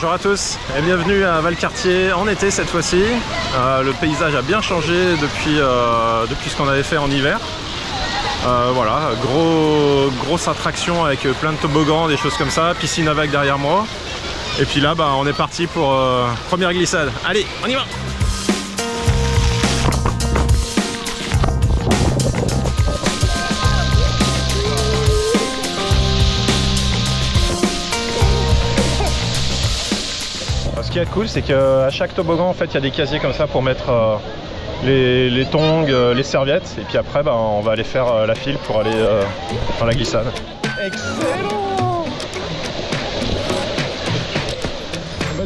Bonjour à tous et bienvenue à Valcartier en été cette fois-ci. Le paysage a bien changé depuis ce qu'on avait fait en hiver. Voilà, grosse attraction avec plein de toboggans, des choses comme ça, piscine à vagues derrière moi. Et puis là, on est parti pour première glissade. Allez, on y va! Ce qui est cool, c'est qu'à chaque toboggan, en fait, il y a des casiers comme ça pour mettre les tongs, les serviettes. Et puis après, on va aller faire la file pour aller dans la glissade. Excellent!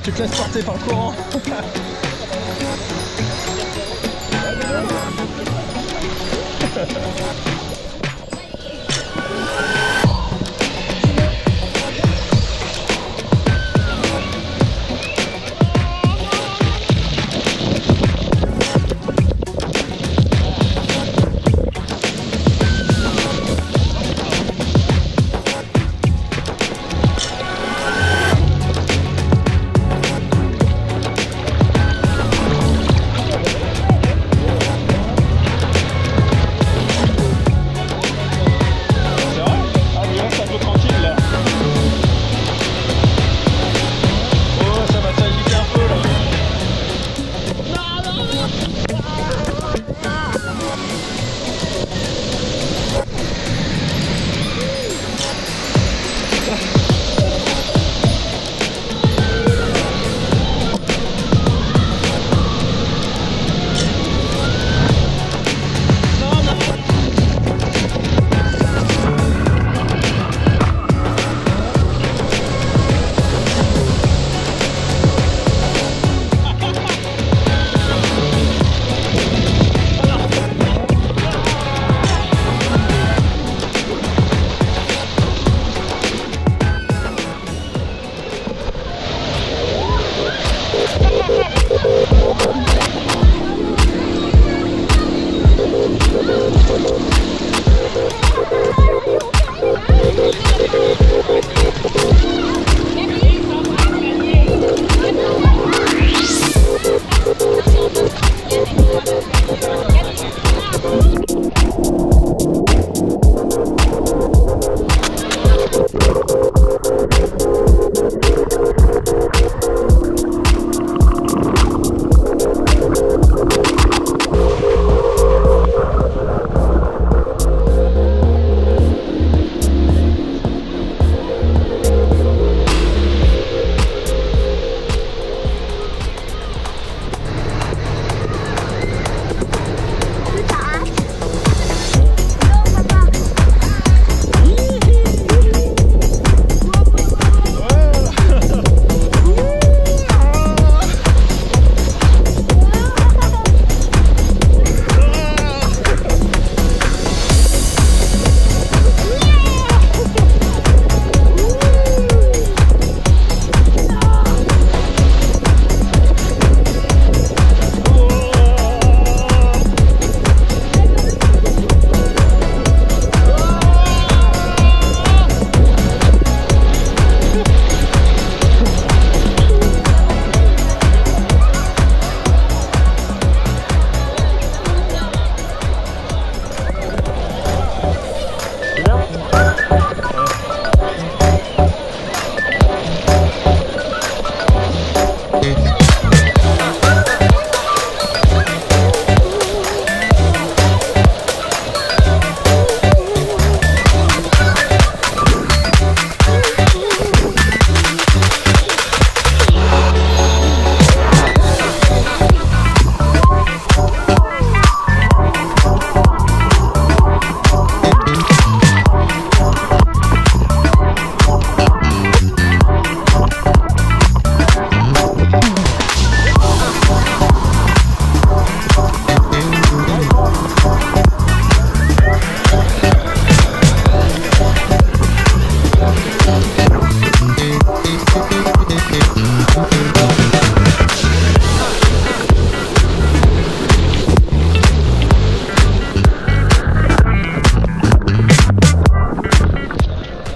Tu te laisses porter par le courant.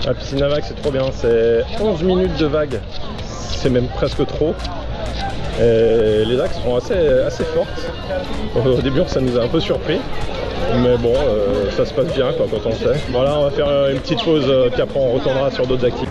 La piscine à vagues, c'est trop bien, c'est 11 minutes de vague c'est même presque trop. Et les axes sont assez fortes. Au début ça nous a un peu surpris. Mais bon, ça se passe bien quoi, quand on le sait. Voilà, on va faire une petite pause, puis après on retournera sur d'autres activités.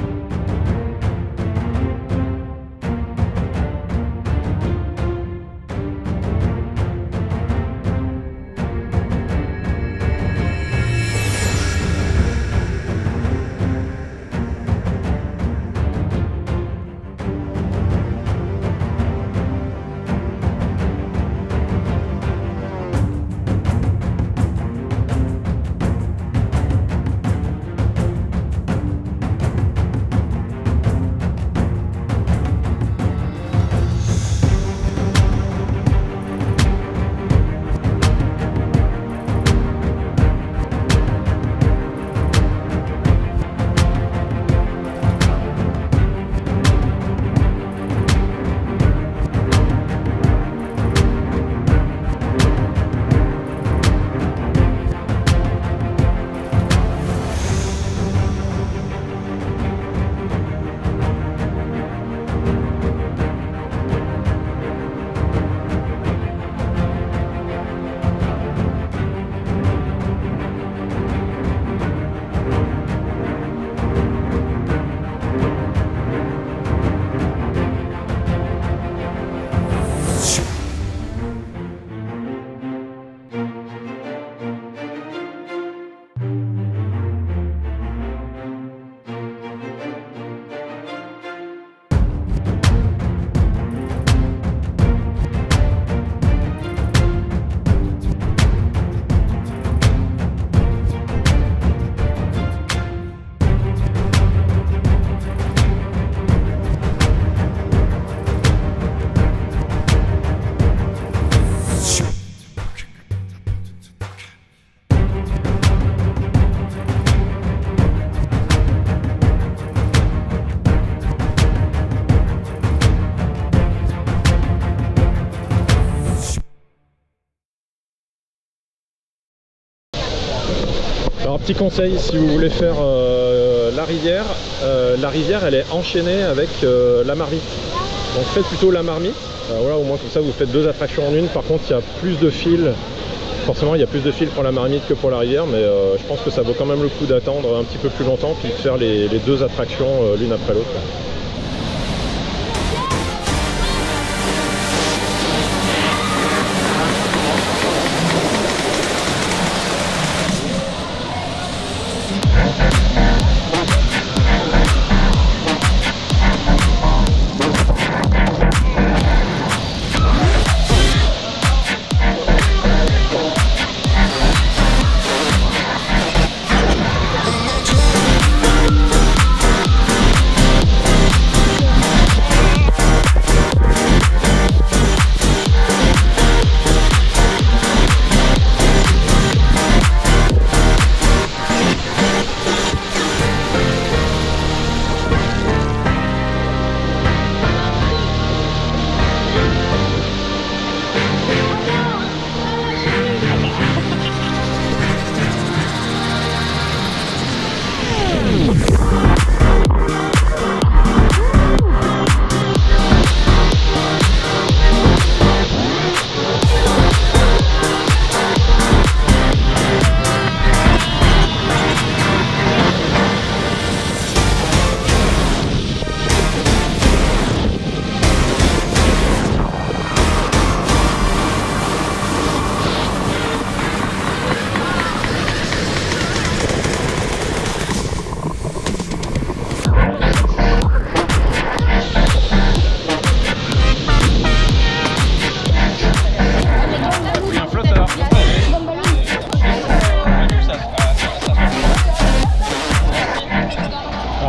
Alors petit conseil, si vous voulez faire la rivière elle est enchaînée avec la marmite. Donc faites plutôt la marmite, voilà, au moins comme ça vous faites deux attractions en une. Par contre il y a plus de fils, forcément il y a plus de fils pour la marmite que pour la rivière, mais je pense que ça vaut quand même le coup d'attendre un petit peu plus longtemps puis de faire les deux attractions l'une après l'autre.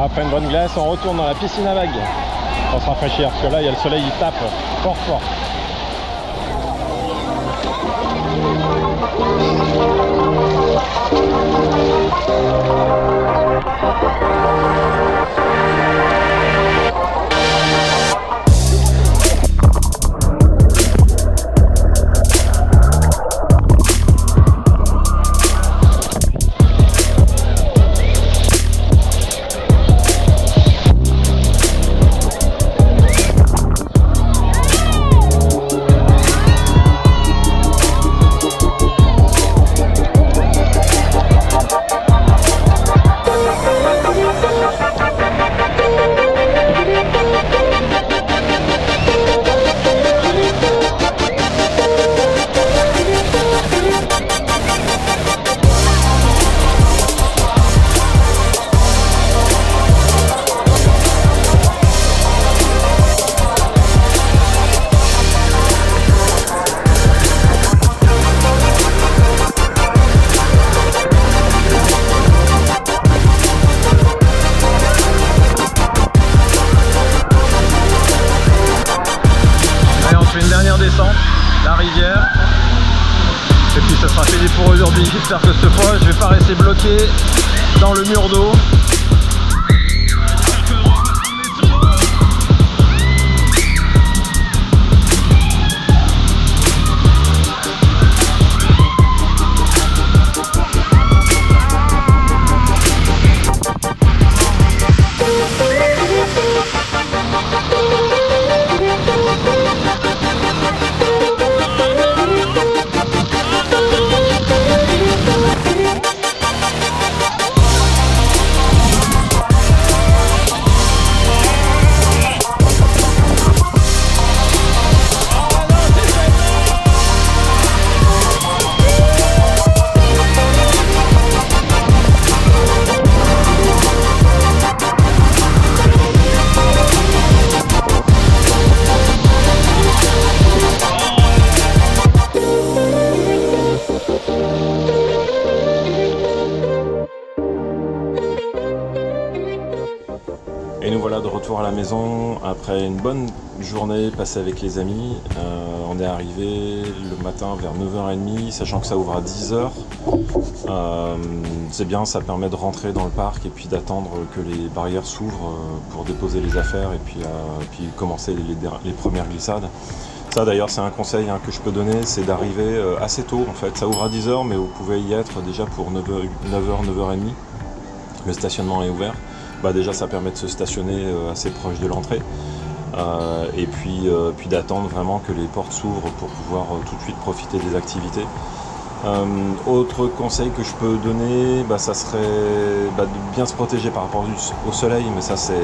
Après une bonne glace, on retourne dans la piscine à vagues pour se rafraîchir, parce que là il y a le soleil, il tape fort fort. parti. J'espère que cette fois je vais pas rester bloqué dans le mur d'eau. Et nous voilà de retour à la maison après une bonne journée passée avec les amis. On est arrivé le matin vers 9h30, sachant que ça ouvre à 10h. C'est bien, ça permet de rentrer dans le parc et puis d'attendre que les barrières s'ouvrent pour déposer les affaires et puis commencer les premières glissades. Ça d'ailleurs c'est un conseil que je peux donner, c'est d'arriver assez tôt en fait. Ça ouvre à 10h mais vous pouvez y être déjà pour 9h, 9h30. Le stationnement est ouvert. Bah déjà ça permet de se stationner assez proche de l'entrée et puis d'attendre vraiment que les portes s'ouvrent pour pouvoir tout de suite profiter des activités. Autre conseil que je peux donner, ça serait de bien se protéger par rapport au soleil, mais ça c'est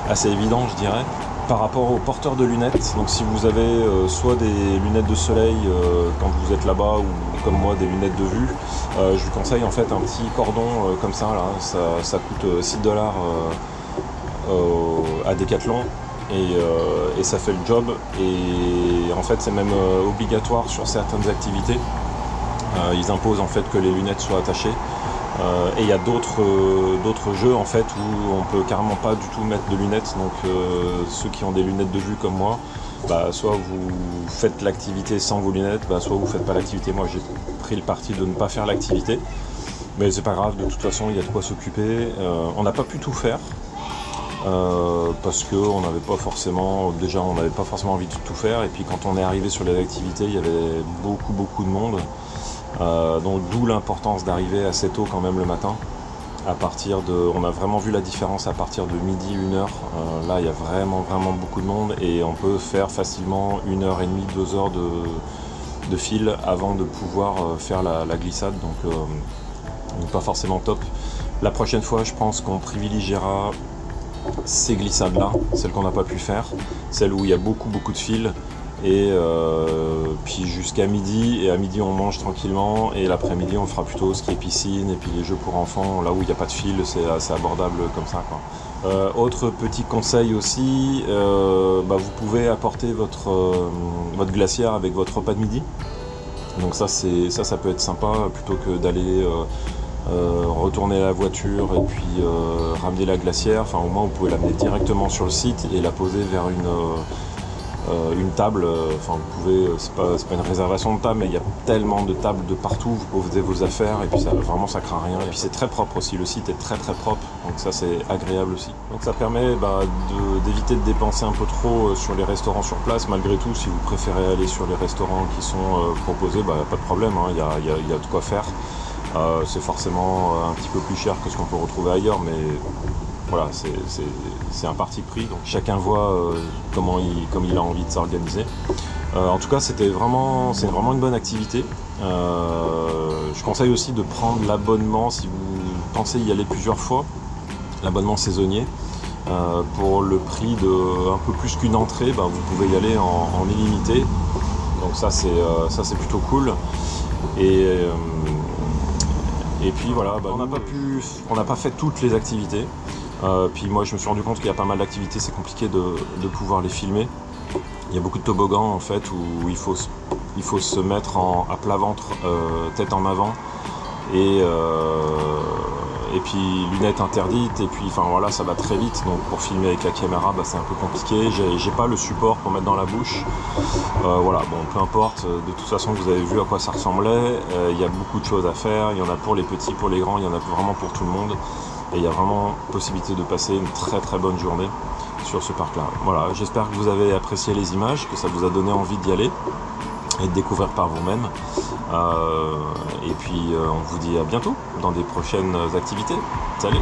assez évident je dirais. Par rapport aux porteurs de lunettes, donc si vous avez soit des lunettes de soleil quand vous êtes là-bas ou comme moi des lunettes de vue, je vous conseille en fait un petit cordon comme ça, là, ça coûte $6 à Decathlon et ça fait le job et en fait c'est même obligatoire sur certaines activités. Ils imposent en fait que les lunettes soient attachées. Et il y a d'autres jeux en fait où on peut carrément pas du tout mettre de lunettes, donc ceux qui ont des lunettes de vue comme moi, soit vous faites l'activité sans vos lunettes, soit vous faites pas l'activité. Moi j'ai pris le parti de ne pas faire l'activité, mais c'est pas grave, de toute façon il y a de quoi s'occuper. On n'a pas pu tout faire parce que on n'avait pas forcément envie de tout faire, et puis quand on est arrivé sur les activités il y avait beaucoup de monde. Donc d'où l'importance d'arriver assez tôt quand même le matin. On a vraiment vu la différence à partir de midi, 1h. Là il y a vraiment beaucoup de monde et on peut faire facilement 1h30, 2h de fil avant de pouvoir faire la glissade. Donc pas forcément top. La prochaine fois je pense qu'on privilégiera ces glissades là, celles qu'on n'a pas pu faire, celles où il y a beaucoup de fils. Et puis jusqu'à midi, et à midi on mange tranquillement, et l'après-midi on fera plutôt ski et piscine et puis les jeux pour enfants, là où il n'y a pas de fil, c'est assez abordable comme ça quoi. Autre petit conseil aussi, vous pouvez apporter votre glacière avec votre repas de midi, donc ça peut être sympa plutôt que d'aller retourner la voiture et puis ramener la glacière. Enfin au moins vous pouvez l'amener directement sur le site et la poser vers une table. Vous pouvez, c'est pas une réservation de table, mais il y a tellement de tables de partout, vous posez vos affaires et puis ça craint rien, et puis c'est très propre aussi, le site est très propre, donc ça c'est agréable aussi. Donc ça permet d'éviter de dépenser un peu trop sur les restaurants sur place. Malgré tout, si vous préférez aller sur les restaurants qui sont proposés, pas de problème, il y a de quoi faire. C'est forcément un petit peu plus cher que ce qu'on peut retrouver ailleurs, mais voilà, c'est un parti pris, donc chacun voit comme il a envie de s'organiser. En tout cas, c'est vraiment une bonne activité. Je conseille aussi de prendre l'abonnement si vous pensez y aller plusieurs fois, l'abonnement saisonnier. Pour le prix de un peu plus qu'une entrée, vous pouvez y aller en illimité. Donc ça c'est plutôt cool. Et puis voilà, on n'a pas fait toutes les activités. Puis moi je me suis rendu compte qu'il y a pas mal d'activités, c'est compliqué de pouvoir les filmer. Il y a beaucoup de toboggans en fait où il faut se mettre à plat ventre, tête en avant, et et puis lunettes interdites, et puis enfin voilà, ça va très vite, donc pour filmer avec la caméra c'est un peu compliqué. J'ai pas le support pour mettre dans la bouche, voilà, bon, peu importe, de toute façon vous avez vu à quoi ça ressemblait. Il y a beaucoup de choses à faire, il y en a pour les petits, pour les grands, il y en a vraiment pour tout le monde, et il y a vraiment possibilité de passer une très très bonne journée sur ce parc là. Voilà, j'espère que vous avez apprécié les images, que ça vous a donné envie d'y aller et de découvrir par vous-même. Et puis on vous dit à bientôt dans des prochaines activités. Salut!